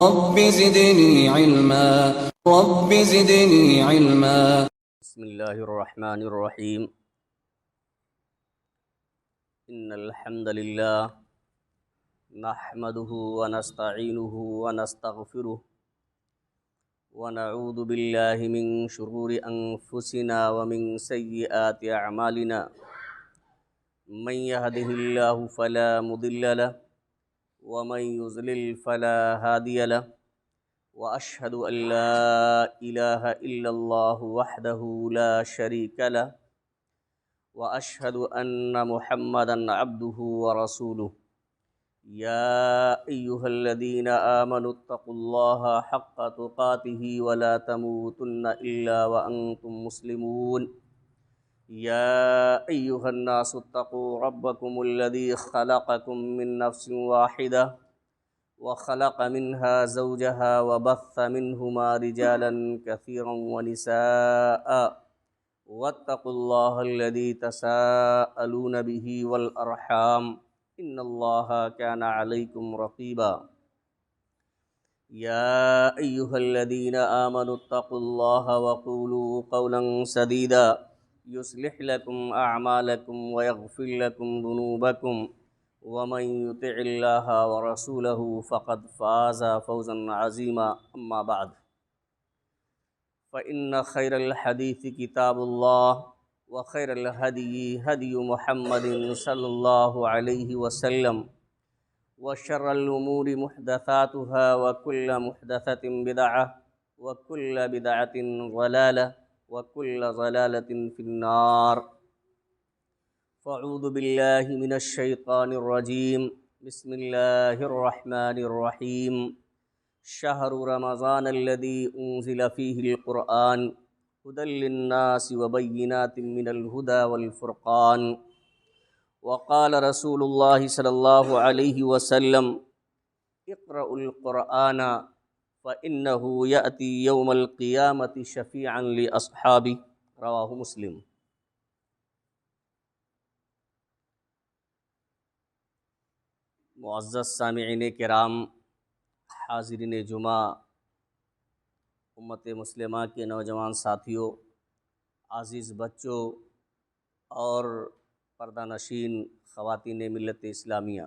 رب زدني علما رب زدني علما. بسم الله الرحمن الرحيم. إن الحمد لله نحمده ونستعينه ونستغفره ونعوذ بالله من شرور أنفسنا ومن سيئات أعمالنا. من يهده الله فلا مضل له ومن يضلل فلا هادي له. وأشهد أن لا إله إلا الله وحده لا شريك له وأشهد أن محمدًا عبده ورسوله. يا أيها الذين آمنوا اتقوا الله حق تقاته ولا تموتن إلا وأنتم مسلمون. يا أيها الناس اتقوا ربكم الذي خلقكم من نفس واحدة وخلق منها زوجها وبث منهما رجالا كثيرا ونساء. واتقوا الله الذي تساءلون به والأرحام إن الله كان عليكم رقيبا. يا أيها الذين آمنوا اتقوا الله وقولوا قولا سديدا يصلح لكم أعمالكم ويغفر لكم ذنوبكم ومن يطع الله ورسوله فقد فاز فوزا عظيما. أما بعد فإن خير الحديث كتاب الله وخير الهدي هدي محمد صلى الله عليه وسلم وشر الأمور محدثاتها وكل محدثة بدعة وكل بدعة ضلالة وكل ضلالة في النار. فأعوذ بالله من الشيطان الرجيم. بسم الله الرحمن الرحيم. شهر رمضان الذي أنزل فيه القرآن هدى للناس وبينات من الهدى والفرقان. وقال رسول الله صلى الله عليه وسلم اقرأوا القرآن فإنه يأتي يوم القيامة شفيعا لأصحابه. رواه مسلم. معزز سامعین کرام، حاضرین جمعہ، امت مسلمہ کے نوجوان ساتھیوں، عزیز بچوں اور پردہ نشین خواتین ملت اسلامیہ،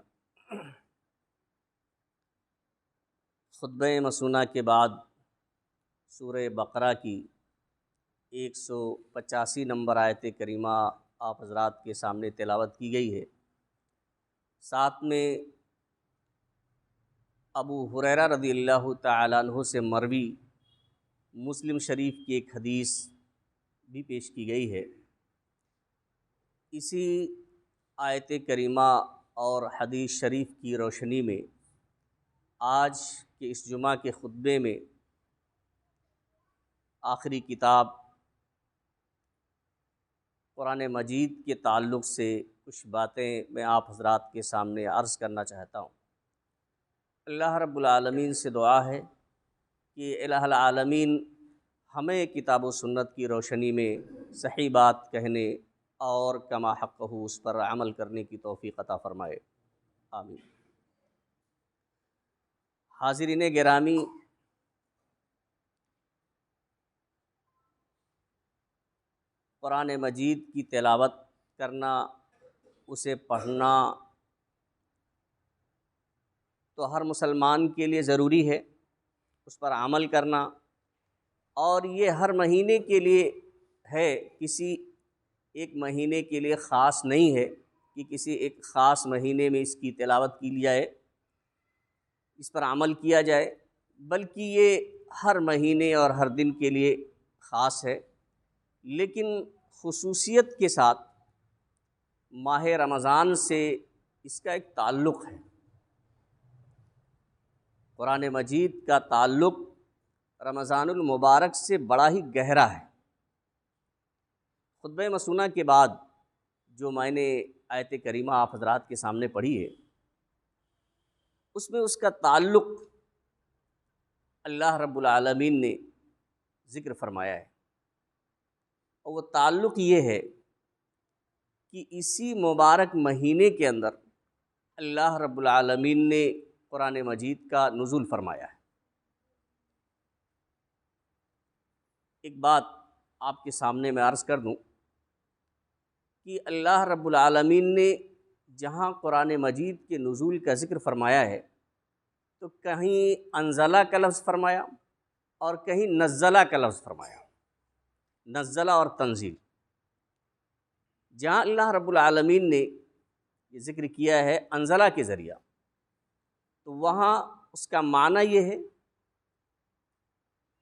خطبہ مسونہ کے بعد سورہ بقرہ کی 185 نمبر آیت کریمہ آپ حضرات کے سامنے تلاوت کی گئی ہے۔ ساتھ میں ابو ہریرہ رضی اللہ تعالیٰ عنہ سے مروی مسلم شریف کی ایک حدیث بھی پیش کی گئی ہے۔ اسی آیت کریمہ اور حدیث شریف کی روشنی میں آج کے اس جمعہ کے خطبے میں آخری کتاب قرآن مجید کے تعلق سے کچھ باتیں میں آپ حضرات کے سامنے عرض کرنا چاہتا ہوں۔ اللہ رب العالمین سے دعا ہے کہ الہ العالمین ہمیں کتاب و سنت کی روشنی میں صحیح بات کہنے اور کما حقہ اس پر عمل کرنے کی توفیق عطا فرمائے، آمین۔ حاضرین گرامی، قرآن مجید کی تلاوت کرنا، اسے پڑھنا تو ہر مسلمان کے لیے ضروری ہے، اس پر عمل کرنا، اور یہ ہر مہینے کے لیے ہے، کسی ایک مہینے کے لیے خاص نہیں ہے کہ کسی ایک خاص مہینے میں اس کی تلاوت کی جائے، اس پر عمل کیا جائے، بلکہ یہ ہر مہینے اور ہر دن کے لیے خاص ہے۔ لیکن خصوصیت کے ساتھ ماہ رمضان سے اس کا ایک تعلق ہے۔ قرآن مجید کا تعلق رمضان المبارک سے بڑا ہی گہرا ہے۔ خطبہ مسونہ کے بعد جو میں نے آیت کریمہ آپ حضرات کے سامنے پڑھی ہے، اس میں اس کا تعلق اللہ رب العالمین نے ذکر فرمایا ہے، اور وہ تعلق یہ ہے کہ اسی مبارک مہینے کے اندر اللہ رب العالمین نے قرآن مجید کا نزول فرمایا ہے۔ ایک بات آپ کے سامنے میں عرض کر دوں کہ اللہ رب العالمین نے جہاں قرآن مجید کے نزول کا ذکر فرمایا ہے تو کہیں انزلہ کا لفظ فرمایا اور کہیں نزلہ کا لفظ فرمایا، نزلہ اور تنزیل۔ جہاں اللہ رب العالمین نے یہ ذکر کیا ہے انزلہ کے ذریعہ، تو وہاں اس کا معنی یہ ہے،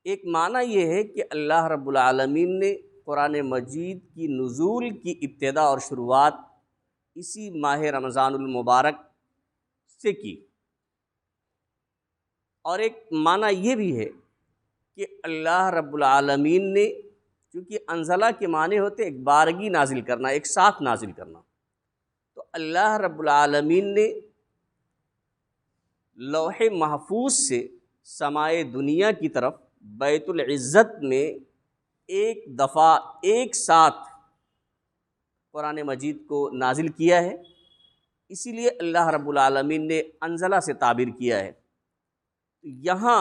ایک معنی یہ ہے کہ اللہ رب العالمین نے قرآن مجید کی نزول کی ابتدا اور شروعات اسی ماہ رمضان المبارک سے کی، اور ایک معنی یہ بھی ہے کہ اللہ رب العالمین نے، چونکہ انزلہ کے معنی ہوتے ایک بارگی نازل کرنا، ایک ساتھ نازل کرنا، تو اللہ رب العالمین نے لوح محفوظ سے سمائے دنیا کی طرف بیت العزت میں ایک دفعہ ایک ساتھ قرآن مجید کو نازل کیا ہے، اسی لیے اللہ رب العالمین نے انزلہ سے تعبیر کیا ہے۔ یہاں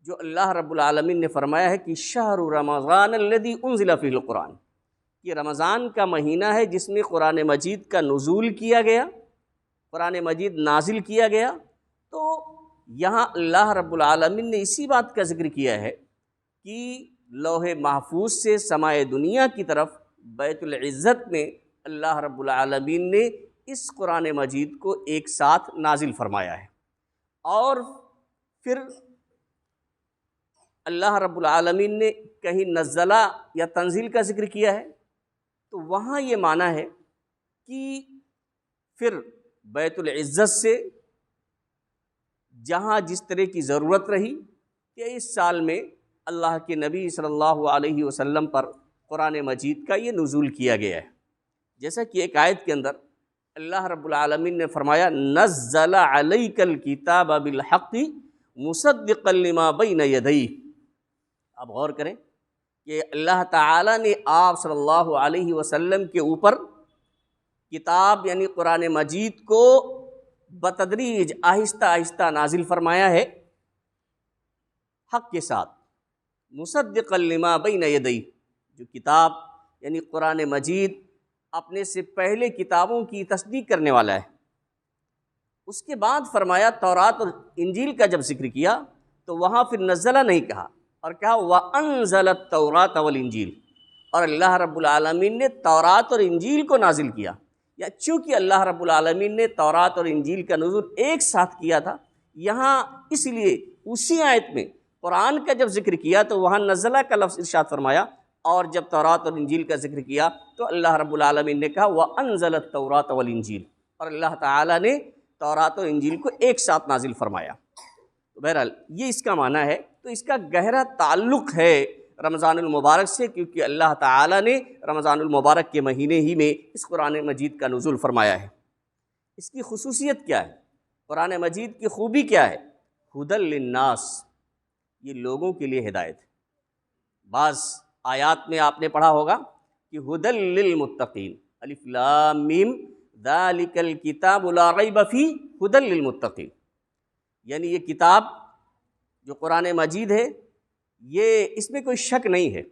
جو اللہ رب العالمین نے فرمایا ہے کہ شہر رمضان الذی انزل فیہ القرآن، یہ رمضان کا مہینہ ہے جس میں قرآن مجید کا نزول کیا گیا، قرآن مجید نازل کیا گیا، تو یہاں اللہ رب العالمین نے اسی بات کا ذکر کیا ہے کہ لوح محفوظ سے سمائے دنیا کی طرف بیت العزت میں اللہ رب العالمین نے اس قرآن مجید کو ایک ساتھ نازل فرمایا ہے۔ اور پھر اللہ رب العالمین نے کہیں نزلہ یا تنزیل کا ذکر کیا ہے، تو وہاں یہ معنی ہے کہ پھر بیت العزت سے جہاں جس طرح کی ضرورت رہی کہ اس سال میں اللہ کے نبی صلی اللہ علیہ وسلم پر قرآن مجید کا یہ نزول کیا گیا ہے، جیسا کہ ایک آیت کے اندر اللہ رب العالمین نے فرمایا نزل علیک الکتاب بالحق مصدقا لما بین یدیہ۔ آپ غور کریں کہ اللہ تعالیٰ نے آپ صلی اللہ علیہ وسلم کے اوپر کتاب یعنی قرآن مجید کو بتدریج آہستہ آہستہ نازل فرمایا ہے حق کے ساتھ، مصدقا لما بین یدیہ، جو کتاب یعنی قرآن مجید اپنے سے پہلے کتابوں کی تصدیق کرنے والا ہے۔ اس کے بعد فرمایا تورات اور انجیل کا جب ذکر کیا تو وہاں پھر نزلہ نہیں کہا اور کہا وَأَنزَلَ التَّوْرَاةَ وَالْإِنجِيلَ، اور اللہ رب العالمین نے تورات اور انجیل کو نازل کیا، یا چونکہ اللہ رب العالمین نے تورات اور انجیل کا نزول ایک ساتھ کیا تھا، یہاں اس لیے اسی آیت میں قرآن کا جب ذکر کیا تو وہاں نزلہ کا لفظ ارشاد فرمایا، اور جب تورات اور انجیل کا ذکر کیا تو اللہ رب العالمین نے کہا وَأَنزَلَ التَّوْرَاةَ وَالْإِنجِيلَ، اور اللہ تعالیٰ نے تورات اور انجیل کو ایک ساتھ نازل فرمایا۔ تو بہرحال یہ اس کا معنی ہے، تو اس کا گہرا تعلق ہے رمضان المبارک سے، کیونکہ اللہ تعالیٰ نے رمضان المبارک کے مہینے ہی میں اس قرآن مجید کا نزول فرمایا ہے۔ اس کی خصوصیت کیا ہے؟ قرآن مجید کی خوبی کیا ہے؟ ھدی للناس، یہ لوگوں کے لیے ہدایت ہے۔ بعض آیات میں آپ نے پڑھا ہوگا کہ ھدی للمتقین، الف لام میم ذالک الکتاب لا ریب فیہ ھدی للمتقین، یعنی یہ کتاب جو قرآن مجید ہے یہ اس میں کوئی شک نہیں ہے،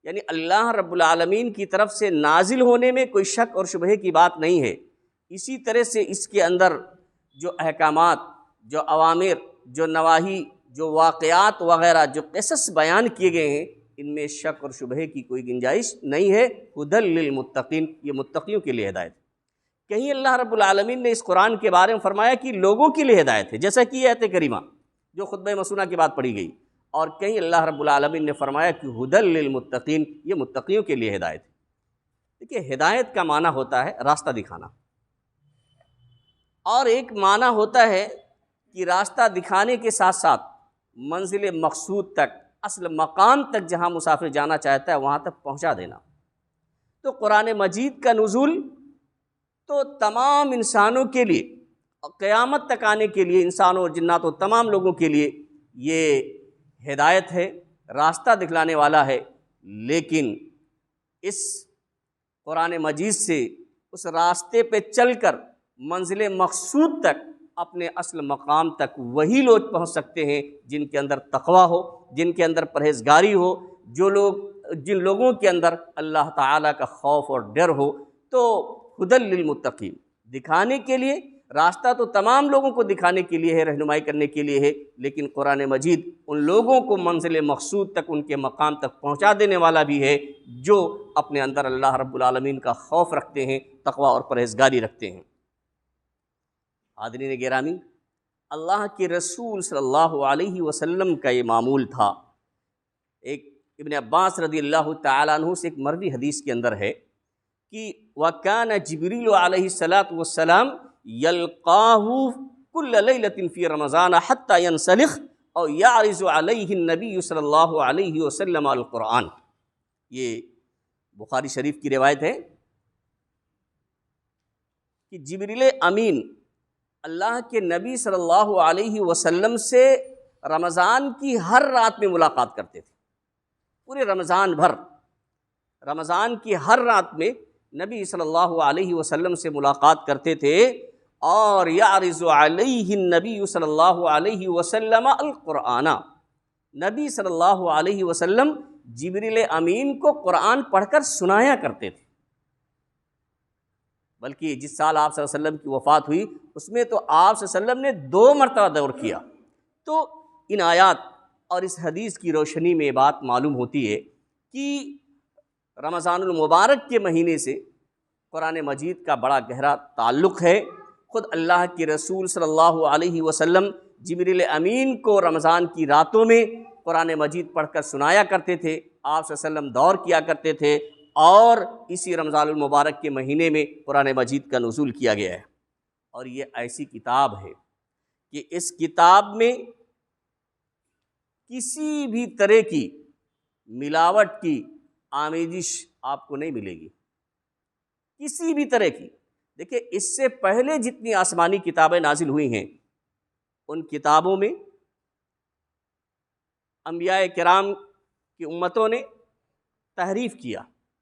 یعنی اللہ رب العالمین کی طرف سے نازل ہونے میں کوئی شک اور شبہے کی بات نہیں ہے۔ اسی طرح سے اس کے اندر جو احکامات، جو اوامر، جو نواہی، جو واقعات وغیرہ، جو قصص بیان کیے گئے ہیں، ان میں شک اور شبہے کی کوئی گنجائش نہیں ہے۔ ھدی للمتقین، یہ متقیوں کے لیے ہدایت۔ کہیں اللہ رب العالمین نے اس قرآن کے بارے میں فرمایا کہ لوگوں کے لیے ہدایت ہے، جیسا کہ یہ آیت کریمہ جو خطبہ مسونہ کی بات پڑھی گئی، اور کہیں اللہ رب العالمین نے فرمایا کہ ھدی للمتقین، یہ متقیوں کے لیے ہدایت ہے۔ دیکھیے ہدایت کا معنی ہوتا ہے راستہ دکھانا، اور ایک معنی ہوتا ہے کہ راستہ دکھانے کے ساتھ ساتھ منزل مقصود تک، اصل مقام تک جہاں مسافر جانا چاہتا ہے وہاں تک پہنچا دینا۔ تو قرآن مجید کا نزول تو تمام انسانوں کے لیے، قیامت تک آنے کے لیے، انسانوں اور جنات و تمام لوگوں کے لیے یہ ہدایت ہے، راستہ دکھلانے والا ہے، لیکن اس قرآن مجید سے اس راستے پہ چل کر منزل مقصود تک، اپنے اصل مقام تک وہی لوگ پہنچ سکتے ہیں جن کے اندر تقویٰ ہو، جن کے اندر پرہیزگاری ہو، جن لوگوں کے اندر اللہ تعالیٰ کا خوف اور ڈر ہو، تو ہدی للمتقین، دکھانے کے لیے راستہ تو تمام لوگوں کو دکھانے کے لیے ہے، رہنمائی کرنے کے لیے ہے، لیکن قرآن مجید ان لوگوں کو منزل مقصود تک، ان کے مقام تک پہنچا دینے والا بھی ہے جو اپنے اندر اللہ رب العالمین کا خوف رکھتے ہیں، تقوی اور پرہیزگاری رکھتے ہیں۔ حاضرین گرامی، اللہ کے رسول صلی اللہ علیہ وسلم کا یہ معمول تھا۔ ایک ابن عباس رضی اللہ تعالیٰ عنہ سے ایک مروی حدیث کے اندر ہے کہ وَكَانَ جِبْرِيلُ علیہ الصلاۃ والسلام يَلْقَاهُ كُلَّ لَيْلَةٍ فِي رَمَضَانَ حَتَّى يَنْسَلِخَ أَوْ يَعْرِضُ عَلَيْهِ النَّبِيُّ صلی اللہ علیہ وسلم القرآن۔ یہ بخاری شریف کی روایت ہے کہ جبریل امین اللہ کے نبی صلی اللہ علیہ وسلم سے رمضان کی ہر رات میں ملاقات کرتے تھے، پورے رمضان بھر، رمضان کی ہر رات میں نبی صلی اللہ علیہ وسلم سے ملاقات کرتے تھے، اور یعرض علیہ النبی صلی اللہ علیہ وسلم القرآن، نبی صلی اللہ علیہ وسلم جبریل امین کو قرآن پڑھ کر سنایا کرتے تھے۔ بلکہ جس سال آپ صلی اللہ علیہ وسلم کی وفات ہوئی اس میں تو آپ صلی اللہ علیہ وسلم نے 2 مرتبہ دور کیا۔ تو ان آیات اور اس حدیث کی روشنی میں بات معلوم ہوتی ہے کہ رمضان المبارک کے مہینے سے قرآن مجید کا بڑا گہرا تعلق ہے۔ خود اللہ کے رسول صلی اللہ علیہ وسلم جبریل امین کو رمضان کی راتوں میں قرآن مجید پڑھ کر سنایا کرتے تھے، آپ صلی اللہ علیہ وسلم دور کیا کرتے تھے، اور اسی رمضان المبارک کے مہینے میں قرآن مجید کا نزول کیا گیا ہے۔ اور یہ ایسی کتاب ہے کہ اس کتاب میں کسی بھی طرح کی ملاوٹ کی آمیزش آپ کو نہیں ملے گی، کسی بھی طرح کی۔ دیکھیں، اس سے پہلے جتنی آسمانی کتابیں نازل ہوئی ہیں ان کتابوں میں انبیاء کرام کی امتوں نے تحریف کیا،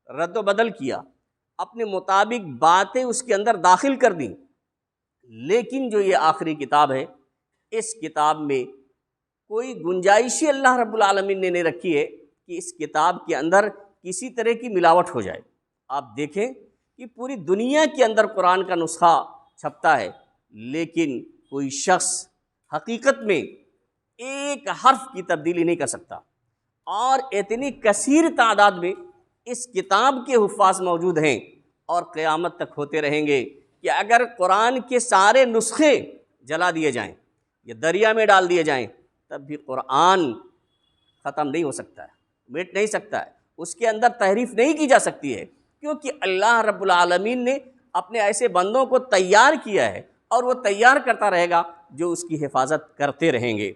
رد و بدل کیا، اپنے مطابق باتیں اس کے اندر داخل کر دیں، لیکن جو یہ آخری کتاب ہے اس کتاب میں کوئی گنجائش ہی اللہ رب العالمین نے نہیں رکھی ہے کہ اس کتاب کے اندر کسی طرح کی ملاوٹ ہو جائے۔ آپ دیکھیں کہ پوری دنیا کے اندر قرآن کا نسخہ چھپتا ہے، لیکن کوئی شخص حقیقت میں ایک حرف کی تبدیلی نہیں کر سکتا، اور اتنی کثیر تعداد میں اس کتاب کے حفاظ موجود ہیں، اور قیامت تک ہوتے رہیں گے کہ اگر قرآن کے سارے نسخے جلا دیے جائیں یا دریا میں ڈال دیے جائیں تب بھی قرآن ختم نہیں ہو سکتا ہے، مٹ نہیں سکتا ہے، اس کے اندر تحریف نہیں کی جا سکتی ہے، کیونکہ اللہ رب العالمین نے اپنے ایسے بندوں کو تیار کیا ہے، اور وہ تیار کرتا رہے گا جو اس کی حفاظت کرتے رہیں گے۔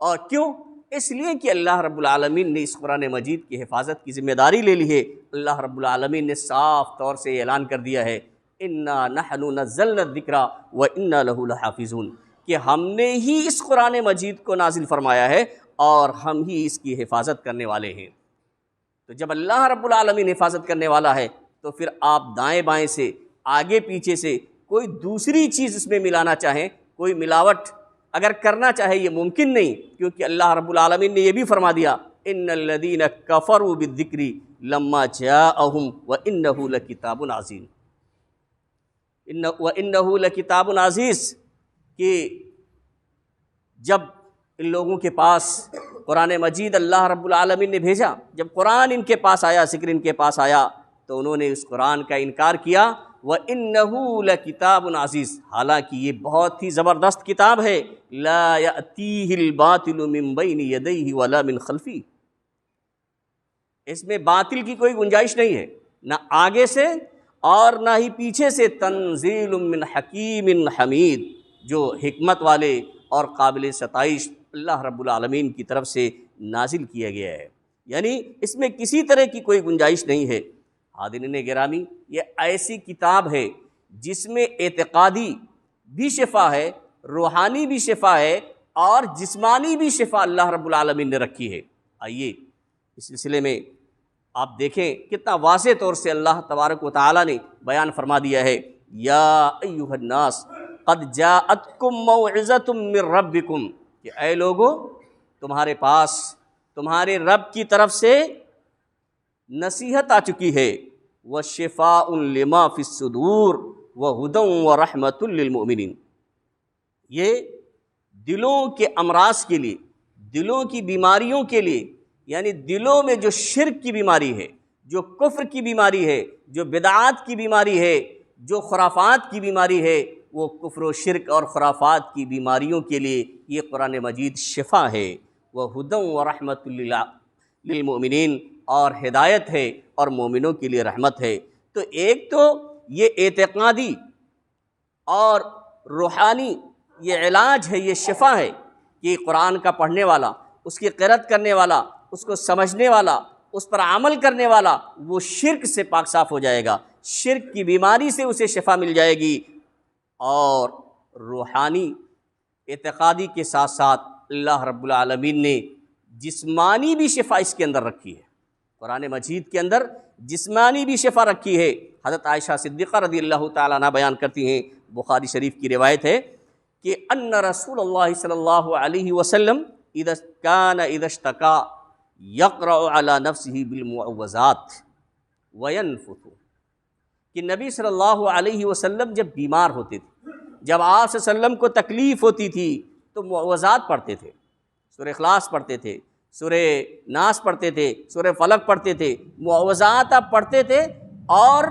اور کیوں؟ اس لیے کہ اللہ رب العالمین نے اس قرآن مجید کی حفاظت کی ذمہ داری لے لی ہے۔ اللہ رب العالمین نے صاف طور سے اعلان کر دیا ہے، اِنَّا نَحْنُ نَزَّلْنَا الذِّكْرَ وَإِنَّا لَهُ لَحَافِظُونَ، کہ ہم نے ہی اس قرآن مجید کو نازل فرمایا ہے اور ہم ہی اس کی حفاظت کرنے والے ہیں۔ تو جب اللہ رب العالمین حفاظت کرنے والا ہے تو پھر آپ دائیں بائیں سے، آگے پیچھے سے کوئی دوسری چیز اس میں ملانا چاہیں، کوئی ملاوٹ اگر کرنا چاہے یہ ممکن نہیں، کیونکہ اللہ رب العالمین نے یہ بھی فرما دیا، ان الذین کفروا بالذکر لما جاءہم وانہ لکتاب عزیز، وانہ لکتاب عزیز، کہ جب ان لوگوں کے پاس قرآن مجید اللہ رب العالمین نے بھیجا، جب قرآن ان کے پاس آیا، ذکر ان کے پاس آیا، تو انہوں نے اس قرآن کا انکار کیا۔ وَإِنَّهُ لَكِتَابٌ عَزِيزٌ، حالانکہ یہ بہت ہی زبردست کتاب ہے، لَا يَأْتِيهِ الْبَاطِلُ مِن بَيْنِ يَدَيْهِ وَلَا مِن خَلْفِهِ، اس میں باطل کی کوئی گنجائش نہیں ہے، نہ آگے سے اور نہ ہی پیچھے سے۔ تنزیل من حکیم حمید، جو حکمت والے اور قابل ستائش اللہ رب العالمین کی طرف سے نازل کیا گیا ہے، یعنی اس میں کسی طرح کی کوئی گنجائش نہیں ہے۔ حاضرین گرامی، یہ ایسی کتاب ہے جس میں اعتقادی بھی شفا ہے، روحانی بھی شفا ہے، اور جسمانی بھی شفا اللہ رب العالمین نے رکھی ہے۔ آئیے اس سلسلے میں آپ دیکھیں کتنا واضح طور سے اللہ تبارک و تعالیٰ نے بیان فرما دیا ہے، یا ایھا الناس قد جاءتکم موعظۃ من ربکم، کہ اے لوگو تمہارے پاس تمہارے رب کی طرف سے نصیحت آ چکی ہے، وَشِفَاءٌ لِمَا فِي الصُّدُورِ وَهُدًى وَرَحْمَةٌ لِّلْمُؤْمِنِينَ۔ یہ دلوں کے امراض کے لیے، دلوں کی بیماریوں کے لیے، یعنی دلوں میں جو شرک کی بیماری ہے، جو کفر کی بیماری ہے، جو بدعات کی بیماری ہے، جو خرافات کی بیماری ہے، وہ کفر و شرک اور خرافات کی بیماریوں کے لیے یہ قرآن مجید شفا ہے، وَهُدًى وَرَحْمَةٌ لِّلْمُؤْمِنِينَ، اور ہدایت ہے اور مومنوں کے لیے رحمت ہے۔ تو ایک تو یہ اعتقادی اور روحانی یہ علاج ہے، یہ شفا ہے کہ قرآن کا پڑھنے والا، اس کی قرأت کرنے والا، اس کو سمجھنے والا، اس پر عمل کرنے والا، وہ شرک سے پاک صاف ہو جائے گا، شرک کی بیماری سے اسے شفا مل جائے گی، اور روحانی اعتقادی کے ساتھ ساتھ اللہ رب العالمین نے جسمانی بھی شفا اس کے اندر رکھی ہے۔ قرآن مجید کے اندر جسمانی بھی شفا رکھی ہے۔ حضرت عائشہ صدیقہ رضی اللہ تعالیٰ عنہ بیان کرتی ہیں، بخاری شریف کی روایت ہے کہ ان رسول اللہ صلی اللہ علیہ وسلم اذا اشتکا یقرأ علی نفسہ بالمعوذات وینفث، کہ نبی صلی اللہ علیہ وسلم جب بیمار ہوتے تھے، جب آپ صلی اللہ علیہ وسلم کو تکلیف ہوتی تھی تو معوذات پڑھتے تھے، سورہ اخلاص پڑھتے تھے، سورہ ناس پڑھتے تھے، سورہ فلق پڑھتے تھے، معوذات آپ پڑھتے تھے، اور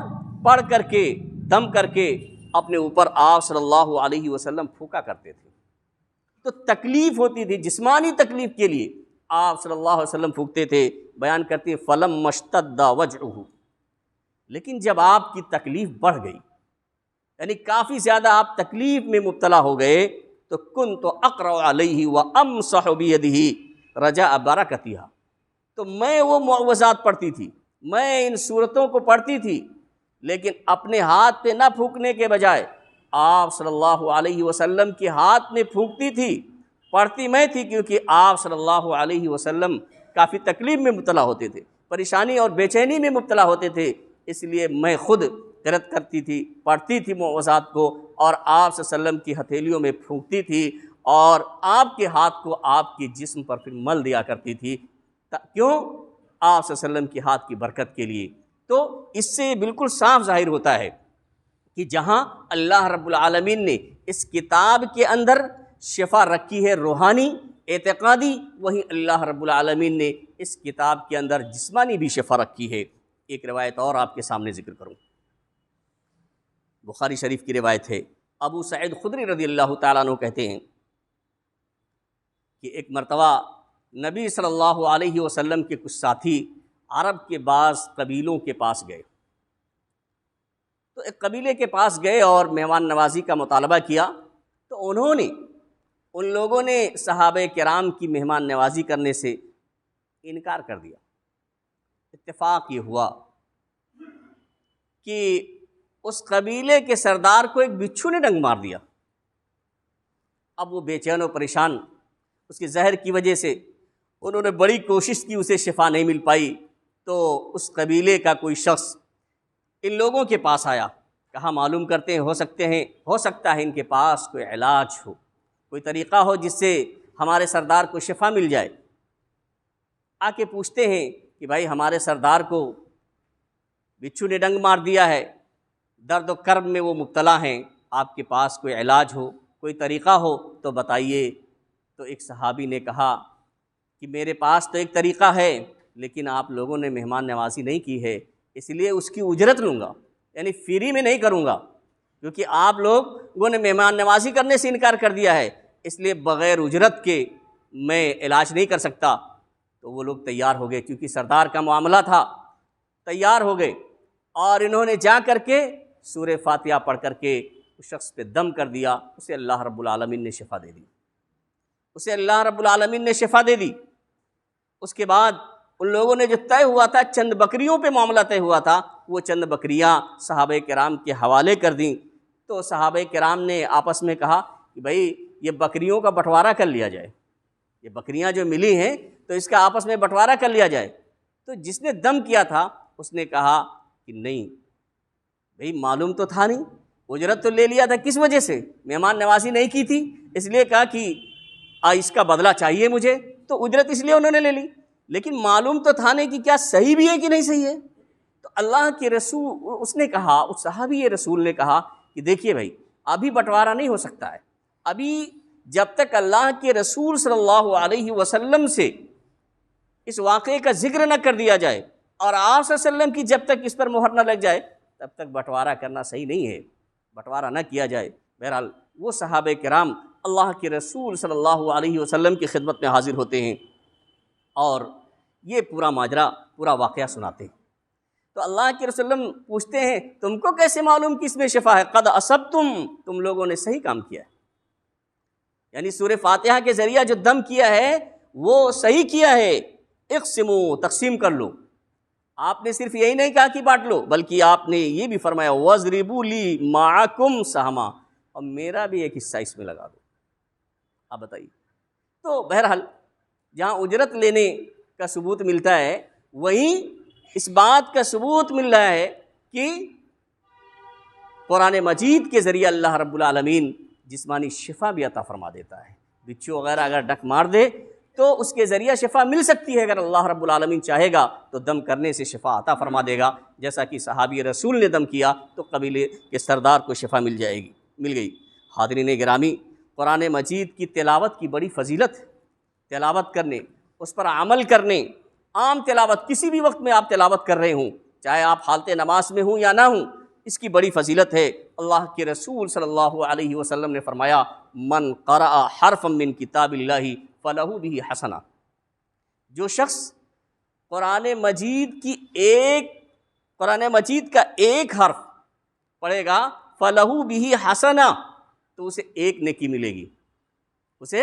پڑھ کر کے دم کر کے اپنے اوپر آپ صلی اللہ علیہ وسلم پھونکا کرتے تھے۔ تو تکلیف ہوتی تھی، جسمانی تکلیف کے لیے آپ صلی اللہ علیہ وسلم پھونکتے تھے۔ بیان کرتے ہیں فَلَمَّا اشْتَدَّ وَجْعُهُ، لیکن جب آپ کی تکلیف بڑھ گئی، یعنی کافی زیادہ آپ تکلیف میں مبتلا ہو گئے، تو كُنْتُ أَقْرَأُ عَلَيْهِ وَأَمْسَحُ بِيَدِهِ رَجَاءَ بَرَكَتِهَا، تو میں وہ معوذات پڑھتی تھی، میں ان صورتوں کو پڑھتی تھی، لیکن اپنے ہاتھ پہ نہ پھونکنے کے بجائے آپ صلی اللہ علیہ وسلم کے ہاتھ میں پھونکتی تھی، پڑھتی میں تھی، کیونکہ آپ صلی اللہ علیہ وسلم کافی تکلیف میں مبتلا ہوتے تھے، پریشانی اور بے چینی میں مبتلا ہوتے تھے، اس لیے میں خود قرأت کرتی تھی، پڑھتی تھی معوذات کو، اور آپ صلی اللہ علیہ وسلم کی ہتھیلیوں میں پھونکتی تھی، اور آپ کے ہاتھ کو آپ کے جسم پر پھر مل دیا کرتی تھی۔ کیوں؟ آپ صلی اللہ علیہ وسلم کے ہاتھ کی برکت کے لیے۔ تو اس سے بالکل صاف ظاہر ہوتا ہے کہ جہاں اللہ رب العالمین نے اس کتاب کے اندر شفا رکھی ہے روحانی اعتقادی، وہیں اللہ رب العالمین نے اس کتاب کے اندر جسمانی بھی شفا رکھی ہے۔ ایک روایت اور آپ کے سامنے ذکر کروں، بخاری شریف کی روایت ہے، ابو سعید خدری رضی اللہ تعالیٰ عنہ کہتے ہیں کہ ایک مرتبہ نبی صلی اللہ علیہ وسلم کے کچھ ساتھی عرب کے بعض قبیلوں کے پاس گئے، تو ایک قبیلے کے پاس گئے اور مہمان نوازی کا مطالبہ کیا، تو ان لوگوں نے صحابہ کرام کی مہمان نوازی کرنے سے انکار کر دیا۔ اتفاق یہ ہوا کہ اس قبیلے کے سردار کو ایک بچھو نے ڈنگ مار دیا۔ اب وہ بے چین و پریشان، اس کے زہر کی وجہ سے انہوں نے بڑی کوشش کی، اسے شفا نہیں مل پائی، تو اس قبیلے کا کوئی شخص ان لوگوں کے پاس آیا، کہا معلوم کرتے ہیں، ہو سکتا ہے ان کے پاس کوئی علاج ہو، کوئی طریقہ ہو جس سے ہمارے سردار کو شفا مل جائے۔ آ کے پوچھتے ہیں کہ بھائی ہمارے سردار کو بچھو نے ڈنگ مار دیا ہے، درد و کرب میں وہ مبتلا ہیں، آپ کے پاس کوئی علاج ہو، کوئی طریقہ ہو تو بتائیے۔ تو ایک صحابی نے کہا کہ میرے پاس تو ایک طریقہ ہے، لیکن آپ لوگوں نے مہمان نوازی نہیں کی ہے، اس لیے اس کی اجرت لوں گا، یعنی فری میں نہیں کروں گا، کیونکہ آپ لوگوں نے مہمان نوازی کرنے سے انکار کر دیا ہے، اس لیے بغیر اجرت کے میں علاج نہیں کر سکتا۔ تو وہ لوگ تیار ہو گئے، کیونکہ سردار کا معاملہ تھا، تیار ہو گئے، اور انہوں نے جا کر کے سورہ فاتحہ پڑھ کر کے اس شخص پہ دم کر دیا، اسے اللہ رب العالمین نے شفا دے دی، اسے اللہ رب العالمین نے شفا دے دی۔ اس کے بعد ان لوگوں نے جو طے ہوا تھا، چند بکریوں پہ معاملہ طے ہوا تھا، وہ چند بکریاں صحابہ کرام کے حوالے کر دیں۔ تو صحابہ کرام نے آپس میں کہا کہ بھائی یہ بکریوں کا بٹوارہ کر لیا جائے، یہ بکریاں جو ملی ہیں تو اس کا آپس میں بٹوارہ کر لیا جائے۔ تو جس نے دم کیا تھا اس نے کہا کہ نہیں بھائی، معلوم تو تھا نہیں، اجرت تو لے لیا تھا، کس وجہ سے؟ مہمان نوازی نہیں کی تھی، اس لیے کہا کہ اس کا بدلہ چاہیے مجھے، تو اجرت اس لیے انہوں نے لے لی۔ لیکن معلوم تو تھا نہیں کہ کیا صحیح بھی ہے کہ نہیں صحیح ہے۔ تو اللہ کے رسول اس نے کہا، اس صحابی رسول نے کہا کہ دیکھیے بھائی، ابھی بٹوارہ نہیں ہو سکتا ہے، ابھی جب تک اللہ کے رسول صلی اللہ علیہ وسلم سے اس واقعے کا ذکر نہ کر دیا جائے اور آپ صلی اللہ علیہ وسلم کی جب تک اس پر مہر نہ لگ جائے تب تک بٹوارہ کرنا صحیح نہیں ہے، بٹوارہ نہ کیا جائے۔ بہرحال وہ صحابہ کرام اللہ کے رسول صلی اللہ علیہ وسلم کی خدمت میں حاضر ہوتے ہیں اور یہ پورا ماجرا، پورا واقعہ سناتے ہیں۔ تو اللہ کے رسول پوچھتے ہیں تم کو کیسے معلوم کہ اس میں شفا ہے؟ قد اصبتم، تم لوگوں نے صحیح کام کیا ہے، یعنی سورہ فاتحہ کے ذریعہ جو دم کیا ہے وہ صحیح کیا ہے۔ اقسموا، تقسیم کر لو۔ آپ نے صرف یہی نہیں کہا کہ بانٹ لو، بلکہ آپ نے یہ بھی فرمایا وَاضْرِبُوا لِي مَعَكُمْ سَهْمًا، اور میرا بھی ایک حصہ اس میں لگا دو۔ آپ بتائیے۔ تو بہرحال جہاں اجرت لینے کا ثبوت ملتا ہے وہیں اس بات کا ثبوت مل رہا ہے کہ قرآن مجید کے ذریعے اللہ رب العالمین جسمانی شفا بھی عطا فرما دیتا ہے۔ بچھو وغیرہ اگر ڈک مار دے تو اس کے ذریعہ شفا مل سکتی ہے، اگر اللہ رب العالمین چاہے گا تو دم کرنے سے شفا عطا فرما دے گا، جیسا کہ صحابی رسول نے دم کیا تو قبیلے کے سردار کو شفا مل گئی۔ حاضرین گرامی، قرآن مجید کی تلاوت کی بڑی فضیلت، تلاوت کرنے، اس پر عمل کرنے، عام تلاوت کسی بھی وقت میں آپ تلاوت کر رہے ہوں، چاہے آپ حالت نماز میں ہوں یا نہ ہوں، اس کی بڑی فضیلت ہے۔ اللہ کے رسول صلی اللہ علیہ وسلم نے فرمایا من قرأ حرفا من کتاب اللہ فلہ بہ حسنہ، جو شخص قرآن مجید کا ایک حرف پڑھے گا فلہ بہ حسنہ، تو اسے ایک نیکی ملے گی۔ اسے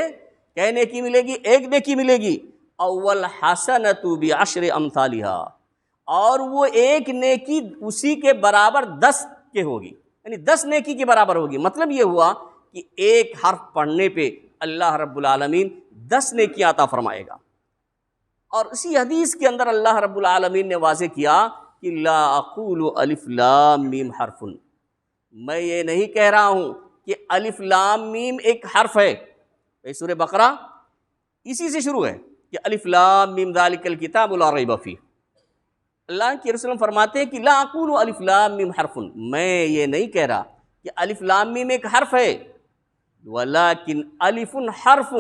کیا نیکی ملے گی؟ ایک نیکی ملے گی۔ اول حسنۃ بعشر امثالھا، اور وہ ایک نیکی اسی کے برابر 10 کے ہوگی، یعنی 10 نیکی کے برابر ہوگی۔ مطلب یہ ہوا کہ ایک حرف پڑھنے پہ اللہ رب العالمین 10 نیکی عطا فرمائے گا۔ اور اسی حدیث کے اندر اللہ رب العالمین نے واضح کیا کہ لا اقول الف لام میم حرف، میں یہ نہیں کہہ رہا ہوں کہ الف لام میم ایک حرف ہے۔ سورہ بقرہ اسی سے شروع ہے کہ الف لام میم ذالک الکتاب لا ریب فیہ۔ اللہ کے رسول فرماتے ہیں کہ لا اقول الف لام میم حرف، میں یہ نہیں کہہ رہا کہ الف لام میم ایک حرف ہے، ولیکن الف حرف،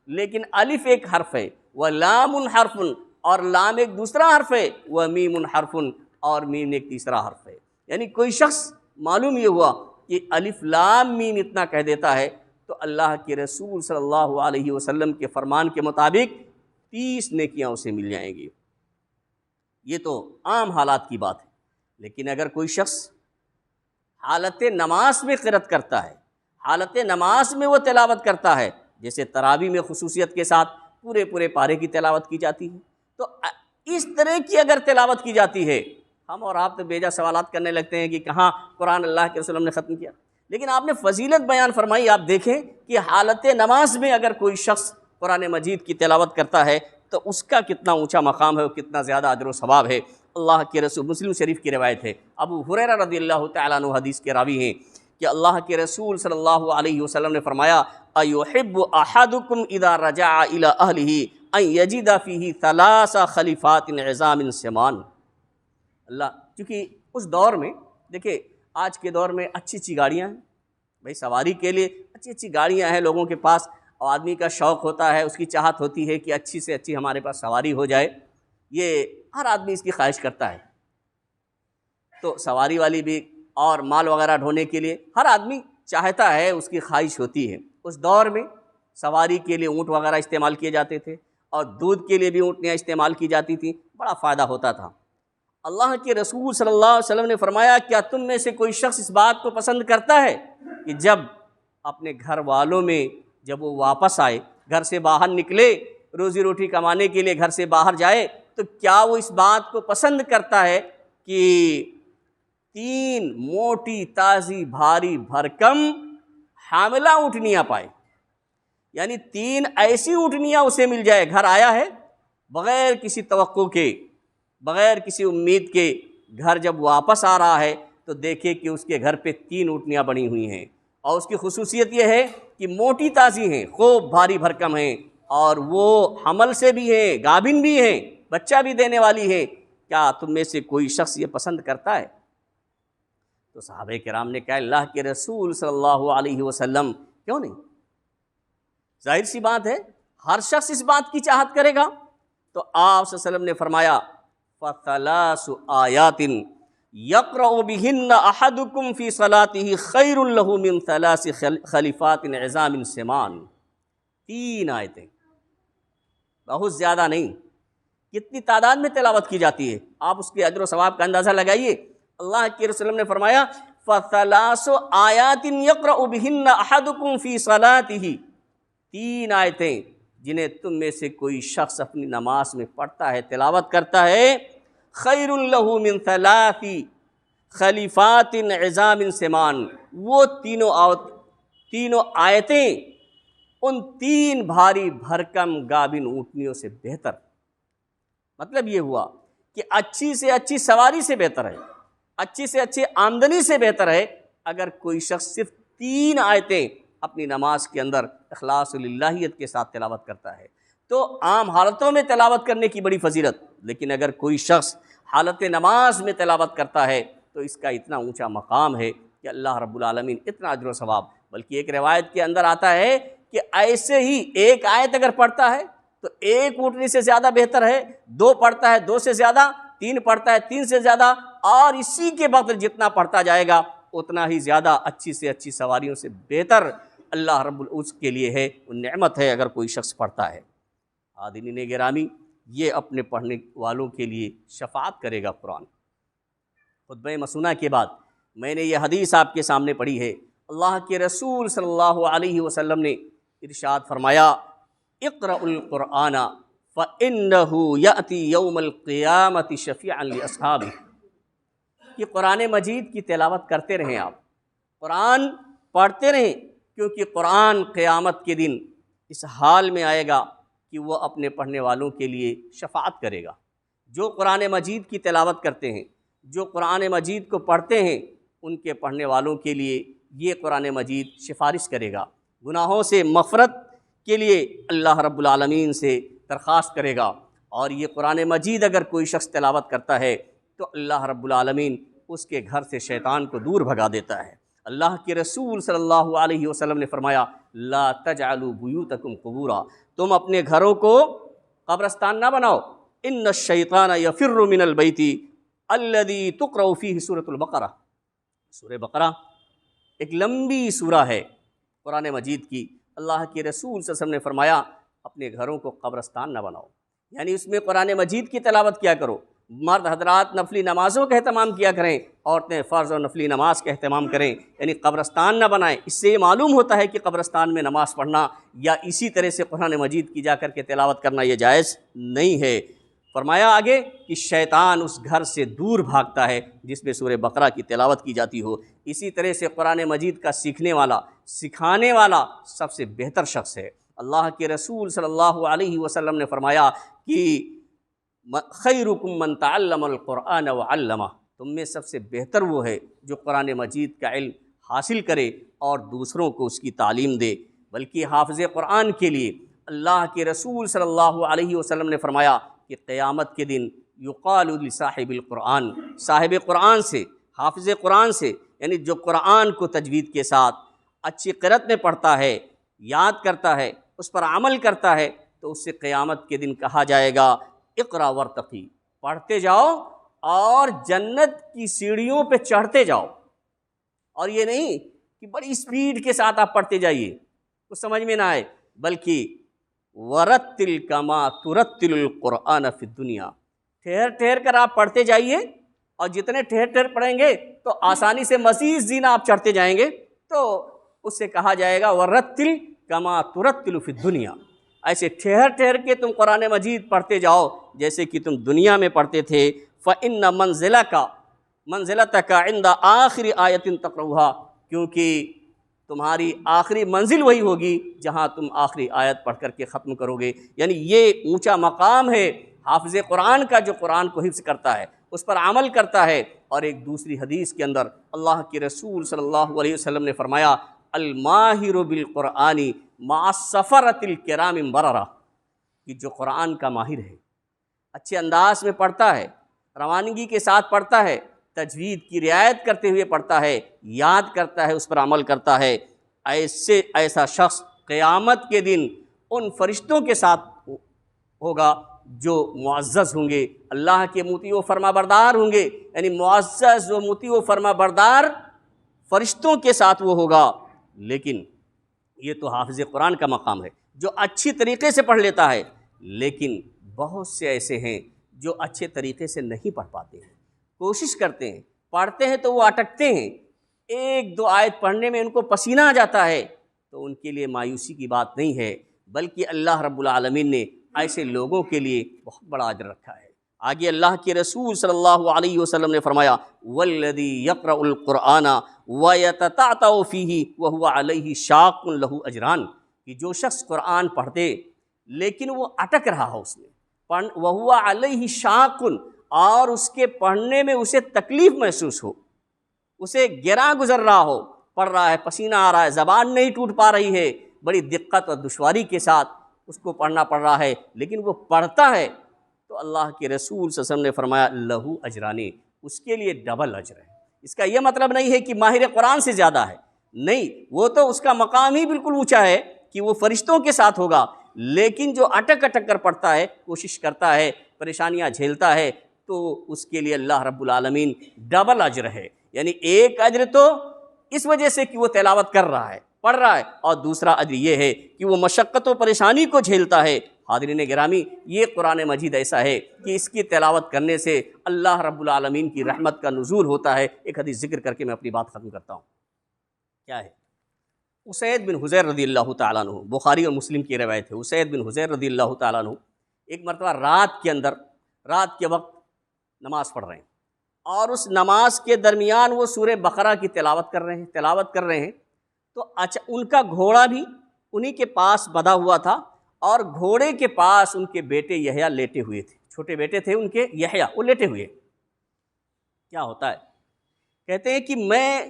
لیکن الف ایک حرف ہے، ولام حرف، اور لام ایک دوسرا حرف ہے، ومیم حرف، اور میم ایک تیسرا حرف ہے۔ یعنی کوئی شخص معلوم یہ ہوا کہ الف لام میم اتنا کہہ دیتا ہے تو اللہ کے رسول صلی اللہ علیہ وسلم کے فرمان کے مطابق 30 نیکیاں اسے مل جائیں گی۔ یہ تو عام حالات کی بات ہے، لیکن اگر کوئی شخص حالت نماز میں قرأت کرتا ہے، حالت نماز میں وہ تلاوت کرتا ہے، جیسے تراویح میں خصوصیت کے ساتھ پورے پارے کی تلاوت کی جاتی ہے، تو اس طرح کی اگر تلاوت کی جاتی ہے، ہم اور آپ تو بیجا سوالات کرنے لگتے ہیں کہ کہاں قرآن اللہ کے رسول نے ختم کیا، لیکن آپ نے فضیلت بیان فرمائی۔ آپ دیکھیں کہ حالت نماز میں اگر کوئی شخص قرآن مجید کی تلاوت کرتا ہے تو اس کا کتنا اونچا مقام ہے اور کتنا زیادہ اجر و ثواب ہے۔ اللہ کے رسول، مسلم شریف کی روایت ہے، ابو ہریرہ رضی اللہ تعالیٰ عنہ حدیث کے راوی ہیں کہ اللہ کے رسول صلی اللہ علیہ وسلم نے فرمایا ایحب احدکم اذا رجع الى اہلہ ان یجد فیہ 3 خلیفات عظام سمان۔ اللہ، چونکہ اس دور میں دیکھیں، آج کے دور میں اچھی گاڑیاں ہیں، بھائی سواری کے لیے اچھی گاڑیاں ہیں لوگوں کے پاس، اور آدمی کا شوق ہوتا ہے، اس کی چاہت ہوتی ہے کہ اچھی سے اچھی ہمارے پاس سواری ہو جائے، یہ ہر آدمی اس کی خواہش کرتا ہے۔ تو سواری والی بھی اور مال وغیرہ ڈھونے کے لیے ہر آدمی چاہتا ہے، اس کی خواہش ہوتی ہے۔ اس دور میں سواری کے لیے اونٹ وغیرہ استعمال کیے جاتے تھے، اور دودھ کے لیے بھی اونٹنیاں استعمال کی جاتی تھیں، بڑا فائدہ ہوتا تھا۔ اللہ کے رسول صلی اللہ علیہ وسلم نے فرمایا کیا تم میں سے کوئی شخص اس بات کو پسند کرتا ہے کہ جب اپنے گھر والوں میں جب وہ واپس آئے، گھر سے باہر نکلے، روزی روٹی کمانے کے لیے گھر سے باہر جائے، تو کیا وہ اس بات کو پسند کرتا ہے کہ 3 موٹی تازی بھاری بھرکم حاملہ اونٹنیاں پائے، یعنی 3 ایسی اونٹنیاں اسے مل جائے، گھر آیا ہے بغیر کسی توقع کے، بغیر کسی امید کے، گھر جب واپس آ رہا ہے تو دیکھے کہ اس کے گھر پہ 3 اونٹنیاں بنی ہوئی ہیں، اور اس کی خصوصیت یہ ہے کہ موٹی تازی ہیں، خوب بھاری بھرکم ہیں، اور وہ حمل سے بھی ہیں، گابن بھی ہیں، بچہ بھی دینے والی ہے، کیا تم میں سے کوئی شخص یہ پسند کرتا ہے؟ تو صحابہ کرام نے کہا اللہ کے رسول صلی اللہ علیہ وسلم کیوں نہیں، ظاہر سی بات ہے ہر شخص اس بات کی چاہت کرے گا۔ تو آپ صلی اللہ علیہ وسلم نے فرمایا فَثَلَاثُ آیَاتٍ يَقْرَأُ بِهِنَّ أَحَدُكُمْ فِي صَلَاتِهِ خَيْرٌ لَهُ مِنْ ثَلَاثِ خَلِفَاتٍ عِظَامٍ سِمَانٍ، 3 آیتیں، بہت زیادہ نہیں، کتنی تعداد میں تلاوت کی جاتی ہے، آپ اس کے اجر و ثواب کا اندازہ لگائیے۔ اللہ کے رسول نے فرمایا فَثَلَاثُ آیَاتٍ يَقْرَأُ بِهِنَّ أَحَدُكُمْ فِي صَلَاتِهِ، 3 آیتیں جنہیں تم میں سے کوئی شخص اپنی نماز میں پڑھتا ہے، تلاوت کرتا ہے، خیر لہ من 3 خلیفات عظام سمان، وہ تینوں آیتیں ان 3 بھاری بھرکم گابن اونٹنیوں سے بہتر، مطلب یہ ہوا کہ اچھی سے اچھی سواری سے بہتر ہے، اچھی سے اچھی آمدنی سے بہتر ہے اگر کوئی شخص صرف 3 آیتیں اپنی نماز کے اندر اخلاص للہیت کے ساتھ تلاوت کرتا ہے۔ تو عام حالتوں میں تلاوت کرنے کی بڑی فضیلت، لیکن اگر کوئی شخص حالت نماز میں تلاوت کرتا ہے تو اس کا اتنا اونچا مقام ہے کہ اللہ رب العالمین اتنا اجر و ثواب، بلکہ ایک روایت کے اندر آتا ہے کہ ایسے ہی 1 آیت اگر پڑھتا ہے تو 1 اونٹنی سے زیادہ بہتر ہے، 2 پڑھتا ہے 2 سے زیادہ، 3 پڑھتا ہے 3 سے زیادہ، اور اسی کے وقت جتنا پڑھتا جائے گا اتنا ہی زیادہ اچھی سے اچھی سواریوں سے بہتر اللہ رب العز کے لیے ہے، وہ نعمت ہے اگر کوئی شخص پڑھتا ہے۔ حاضرین گرامی، یہ اپنے پڑھنے والوں کے لیے شفاعت کرے گا قرآن۔ خطبہ مسونہ کے بعد میں نے یہ حدیث آپ کے سامنے پڑھی ہے، اللہ کے رسول صلی اللہ علیہ وسلم نے ارشاد فرمایا اقرأوا القرآن فإنه يأتي يوم القیامة شفیعا لأصحابہ، کہ قرآن مجید کی تلاوت کرتے رہیں، آپ قرآن پڑھتے رہیں، کیونکہ قرآن قیامت کے دن اس حال میں آئے گا کہ وہ اپنے پڑھنے والوں کے لیے شفاعت کرے گا۔ جو قرآن مجید کی تلاوت کرتے ہیں، جو قرآن مجید کو پڑھتے ہیں، ان کے پڑھنے والوں کے لیے یہ قرآن مجید سفارش کرے گا، گناہوں سے مغفرت کے لیے اللہ رب العالمین سے درخواست کرے گا۔ اور یہ قرآن مجید اگر کوئی شخص تلاوت کرتا ہے تو اللہ رب العالمین اس کے گھر سے شیطان کو دور بھگا دیتا ہے۔ اللہ کے رسول صلی اللہ علیہ وسلم نے فرمایا لا تجعلوا بیوتکم قبورا، تم اپنے گھروں کو قبرستان نہ بناؤ، ان الشیطان یفر من البیت الذی تقرأ فیہ سورۃ البقرہ، سورہ بقرہ ایک لمبی سورہ ہے قرآن مجید کی، اللہ کے رسول صلی اللہ علیہ وسلم نے فرمایا اپنے گھروں کو قبرستان نہ بناؤ، یعنی اس میں قرآن مجید کی تلاوت کیا کرو۔ مرد حضرات نفلی نمازوں کا اہتمام کیا کریں، عورتیں فرض اور نفلی نماز کا اہتمام کریں، یعنی قبرستان نہ بنائیں۔ اس سے یہ معلوم ہوتا ہے کہ قبرستان میں نماز پڑھنا یا اسی طرح سے قرآن مجید کی جا کر کے تلاوت کرنا یہ جائز نہیں ہے۔ فرمایا آگے کہ شیطان اس گھر سے دور بھاگتا ہے جس میں سورہ بقرہ کی تلاوت کی جاتی ہو۔ اسی طرح سے قرآن مجید کا سیکھنے والا، سکھانے والا سب سے بہتر شخص ہے۔ اللہ کے رسول صلی اللہ علیہ وسلم نے فرمایا کہ خیرکم من تعلم القرآن وعلمہ، تم میں سب سے بہتر وہ ہے جو قرآن مجید کا علم حاصل کرے اور دوسروں کو اس کی تعلیم دے۔ بلکہ حافظ قرآن کے لیے اللہ کے رسول صلی اللہ علیہ وسلم نے فرمایا کہ قیامت کے دن یقال لصاحب القرآن، صاحب قرآن سے، حافظ قرآن سے، یعنی جو قرآن کو تجوید کے ساتھ اچھی قرأت میں پڑھتا ہے، یاد کرتا ہے، اس پر عمل کرتا ہے، تو اس سے قیامت کے دن کہا جائے گا اقرا ورتقی، پڑھتے جاؤ اور جنت کی سیڑھیوں پہ چڑھتے جاؤ۔ اور یہ نہیں کہ بڑی اسپیڈ کے ساتھ آپ پڑھتے جائیے، کچھ سمجھ میں نہ آئے، بلکہ ورتل کما ترتل القرآن فی الدنیا، ٹھہر ٹھہر کر آپ پڑھتے جائیے، اور جتنے ٹھہر ٹھہر پڑھیں گے تو آسانی سے مزید زینہ آپ چڑھتے جائیں گے، تو اس سے کہا جائے گا ورتل کما ترتل فی الدنیا، ایسے ٹھہر ٹھہر کے تم قرآن مجید پڑھتے جاؤ جیسے کہ تم دنیا میں پڑھتے تھے۔ فَإِنَّ مَنزِلَتَكَ عِنْدَ آخِرِ آیَةٍ تَقْرَؤُهَا، کیونکہ تمہاری آخری منزل وہی ہوگی جہاں تم آخری آیت پڑھ کر کے ختم کرو گے۔ یعنی یہ اونچا مقام ہے حافظ قرآن کا، جو قرآن کو حفظ کرتا ہے، اس پر عمل کرتا ہے۔ اور ایک دوسری حدیث کے اندر اللہ کے رسول صلی اللہ علیہ وسلم نے فرمایا الماہر بالقرآن مع السفرۃ الکرام البررہ، کہ جو قرآن کا ماہر ہے، اچھے انداز میں پڑھتا ہے، روانگی کے ساتھ پڑھتا ہے، تجوید کی رعایت کرتے ہوئے پڑھتا ہے، یاد کرتا ہے، اس پر عمل کرتا ہے، ایسا شخص قیامت کے دن ان فرشتوں کے ساتھ ہوگا جو معزز ہوں گے، اللہ کے مطیع و فرما بردار ہوں گے، یعنی معزز و مطیع و فرما بردار فرشتوں کے ساتھ وہ ہوگا۔ لیکن یہ تو حافظ قرآن کا مقام ہے، جو اچھی طریقے سے پڑھ لیتا ہے، لیکن بہت سے ایسے ہیں جو اچھے طریقے سے نہیں پڑھ پاتے ہیں، کوشش کرتے ہیں، پڑھتے ہیں تو وہ اٹکتے ہیں، ایک دو آیت پڑھنے میں ان کو پسینہ آ جاتا ہے، تو ان کے لیے مایوسی کی بات نہیں ہے، بلکہ اللہ رب العالمین نے ایسے لوگوں کے لیے بہت بڑا اجر رکھا ہے۔ آگے اللہ کے رسول صلی اللہ علیہ وسلم نے فرمایا والذی یقرأ القرآن ویتتعتع فیہ وہو علیہ شاق لہ اجران، کہ جو شخص قرآن پڑھتے لیکن وہ اٹک رہا ہو اس میں، وہو علیہ شاق، اور اس کے پڑھنے میں اسے تکلیف محسوس ہو، اسے گراں گزر رہا ہو، پڑھ رہا ہے، پسینہ آ رہا ہے، زبان نہیں ٹوٹ پا رہی ہے، بڑی دقت اور دشواری کے ساتھ اس کو پڑھنا پڑ رہا ہے، لیکن وہ پڑھتا ہے، تو اللہ کے رسول صلی اللہ علیہ وسلم نے فرمایا لہو اجرانی، اس کے لیے ڈبل اجر ہے۔ اس کا یہ مطلب نہیں ہے کہ ماہر قرآن سے زیادہ ہے، نہیں، وہ تو اس کا مقام ہی بالکل اونچا ہے کہ وہ فرشتوں کے ساتھ ہوگا، لیکن جو اٹک اٹک کر پڑھتا ہے، کوشش کرتا ہے، پریشانیاں جھیلتا ہے، تو اس کے لیے اللہ رب العالمین ڈبل اجر ہے، یعنی ایک اجر تو اس وجہ سے کہ وہ تلاوت کر رہا ہے، پڑھ رہا ہے، اور دوسرا اجر یہ ہے کہ وہ مشقت و پریشانی کو جھیلتا ہے۔ حاضرین گرامی، یہ قرآن مجید ایسا ہے کہ اس کی تلاوت کرنے سے اللہ رب العالمین کی رحمت کا نزول ہوتا ہے۔ ایک حدیث ذکر کر کے میں اپنی بات ختم کرتا ہوں۔ کیا ہے؟ اسید بن حضیر رضی اللہ تعالیٰ عنہ، بخاری اور مسلم کی روایت ہے، اسید بن حضیر رضی اللہ تعالیٰ عنہ ایک مرتبہ رات کے وقت نماز پڑھ رہے ہیں، اور اس نماز کے درمیان وہ سورہ بقرہ کی تلاوت کر رہے ہیں، تو ان کا گھوڑا بھی انہی کے پاس بندھا ہوا تھا، اور گھوڑے کے پاس ان کے بیٹے یحییٰ لیٹے ہوئے تھے، چھوٹے بیٹے تھے ان کے یحییٰ، وہ لیٹے ہوئے۔ کیا ہوتا ہے؟ کہتے ہیں کہ میں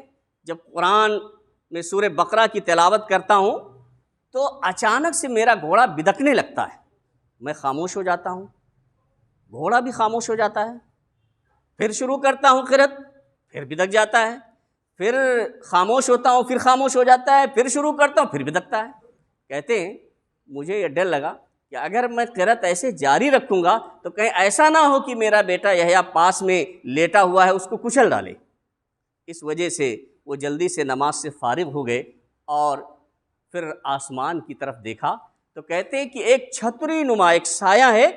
جب قرآن میں سورہ بقرہ کی تلاوت کرتا ہوں تو اچانک سے میرا گھوڑا بدکنے لگتا ہے، میں خاموش ہو جاتا ہوں، گھوڑا بھی خاموش ہو جاتا ہے، پھر شروع کرتا ہوں قرأت، پھر بدک جاتا ہے، پھر خاموش ہوتا ہوں، پھر خاموش ہو جاتا ہے، پھر شروع کرتا ہوں، پھر بدکتا ہے۔ کہتے ہیں مجھے یہ ڈر لگا کہ اگر میں قرأت ایسے جاری رکھوں گا تو کہیں ایسا نہ ہو کہ میرا بیٹا یحییٰ پاس میں لیٹا ہوا ہے اس کو کچل ڈالے۔ اس وجہ سے وہ جلدی سے نماز سے فارغ ہو گئے، اور پھر آسمان کی طرف دیکھا تو کہتے ہیں کہ ایک چھتری نما ایک سایہ ہے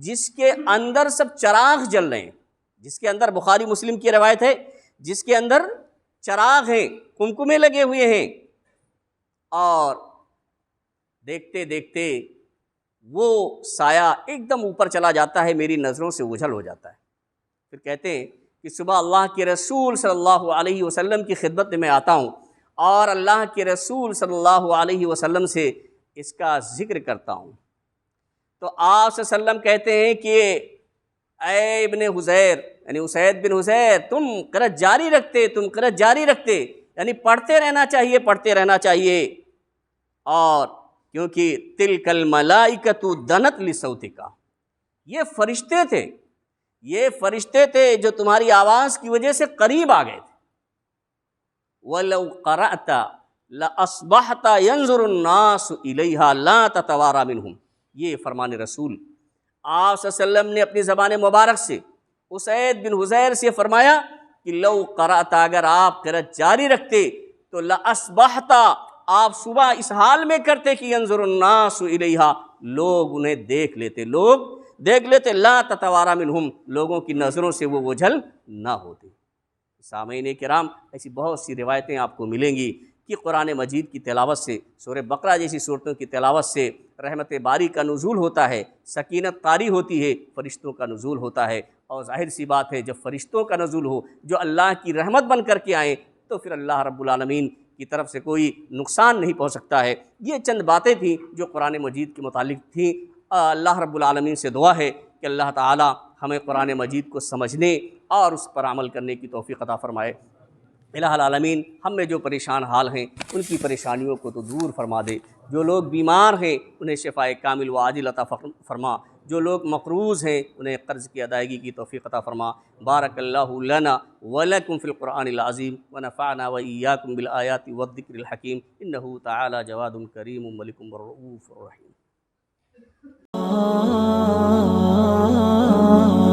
جس کے اندر سب چراغ جل رہے ہیں، جس کے اندر بخاری مسلم کی روایت ہے، جس کے اندر چراغ ہیں، کمکمے لگے ہوئے ہیں، اور دیکھتے دیکھتے وہ سایہ ایک دم اوپر چلا جاتا ہے، میری نظروں سے اوجھل ہو جاتا ہے۔ پھر کہتے ہیں کہ صبح اللہ کے رسول صلی اللہ علیہ وسلم کی خدمت میں آتا ہوں، اور اللہ کے رسول صلی اللہ علیہ وسلم سے اس کا ذکر کرتا ہوں، تو آپ صلی اللہ علیہ وسلم کہتے ہیں کہ اے ابن حذیر، یعنی اسید بن حذیر، تم قرأت جاری رکھتے، یعنی پڑھتے رہنا چاہیے، اور کیونکہ تلک الملائکۃ دنت لصوتک، یہ فرشتے تھے جو تمہاری آواز کی وجہ سے قریب آ گئے تھے۔ وَلَوْ قَرَأْتَ لَأَصْبَحْتَ يَنظُرُ النَّاسُ إِلَيْهَا لَا تَتَوَارَى مِنْهُمْ، یہ فرمان رسول آپ صلی اللہ علیہ وسلم نے اپنی زبان مبارک سے اسید بن حذیر سے فرمایا کہ لو قرأت، اگر آپ قرأت جاری رکھتے تو لَأَصْبَحْتَ، آپ صبح اس حال میں کرتے کہ يَنظُرُ النَّاسُ إِلَيْهَا، لوگ انہیں دیکھ لیتے، لا تتوارا منہم، لوگوں کی نظروں سے وہ اوجھل نہ ہوتے۔ سامعین کرام، ایسی بہت سی روایتیں آپ کو ملیں گی کہ قرآن مجید کی تلاوت سے، سورہ بقرہ جیسی صورتوں کی تلاوت سے رحمت باری کا نزول ہوتا ہے، سکینت طاری ہوتی ہے، فرشتوں کا نزول ہوتا ہے، اور ظاہر سی بات ہے جب فرشتوں کا نزول ہو جو اللہ کی رحمت بن کر کے آئیں تو پھر اللہ رب العالمین کی طرف سے کوئی نقصان نہیں پہنچ سکتا ہے۔ یہ چند باتیں تھیں جو قرآن مجید کے متعلق تھیں۔ اللہ رب العالمین سے دعا ہے کہ اللہ تعالی ہمیں قرآن مجید کو سمجھنے اور اس پر عمل کرنے کی توفیق عطا فرمائے۔ الہ العالمین ہم میں جو پریشان حال ہیں ان کی پریشانیوں کو تو دور فرما دے، جو لوگ بیمار ہیں انہیں شفاء کامل و عاجل عطا فرما، جو لوگ مقروض ہیں انہیں قرض کی ادائیگی کی توفیق عطا فرما۔ بارک اللہ لنا ولکم فی القرآن العظیم ونفعنا وإیاکم بالآیات والذکر الحکیم، انہ تعالی جواد کریم ملک رؤوف رحیم۔